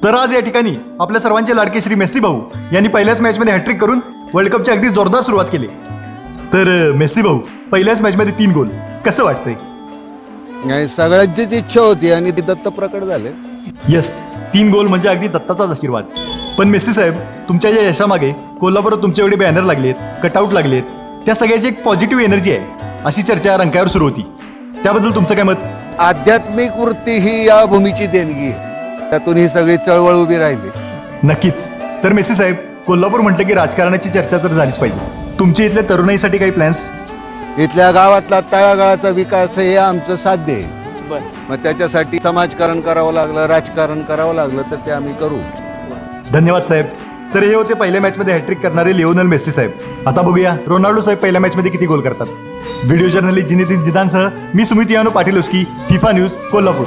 तर आज या ठिकाणी आपल्या सर्वांचे लाडके श्री मेस्सी भाऊ यांनी पहिल्याच मॅचमध्ये हॅट्रिक करून वर्ल्ड कपची अगदी जोरदार सुरुवात केली. तर मेस्सी भाऊ, पहिल्याच मॅचमध्ये 3 गोल, कसं वाटतंय? नाही, सगळ्यांचीच इच्छा होती आणि ती दत्त प्रकट झाले. येस, 3 गोल म्हणजे अगदी दत्ताचाच आशीर्वाद. पण मेस्सी साहेब, तुमच्या या यशामागे कोल्हापुरात तुमच्या एवढे बॅनर लागलेत, कटआउट लागलेत, त्या सगळ्याची एक पॉझिटिव्ह एनर्जी आहे, अशी चर्चा रंकाळ्यावर सुरू होती. त्याबद्दल तुमचं काय मत? आध्यात्मिक वृत्ती ही या भूमीची देणगी आहे. त्यातून ही सगळी चळवळ उभी राहिली. नक्कीच. तर मेस्सी साहेब, कोल्हापूर म्हटलं की राजकारणाची चर्चा तर झालीच पाहिजे. तुमच्या इथल्या तरुणाईसाठी काही प्लॅन्स? इथल्या गावातला तळागाळाचा विकास हे आमचं साध्य आहे. मग त्याच्यासाठी समाजकारण करावं लागलं, राजकारण करावं लागलं तर ते आम्ही करू. धन्यवाद साहेब. तर हे होते पहिल्या मॅचमध्ये हॅट्रिक करणारे लिओनेल मेस्सी साहेब. आता बघूया रोनाल्डो साहेब पहिल्या मॅचमध्ये किती गोल करतात. व्हिडिओ जर्नलिस्ट जिनेदिन जिदानसह मी सुमित यानो पाटील उस्की, फिफा न्यूज, कोल्हापूर.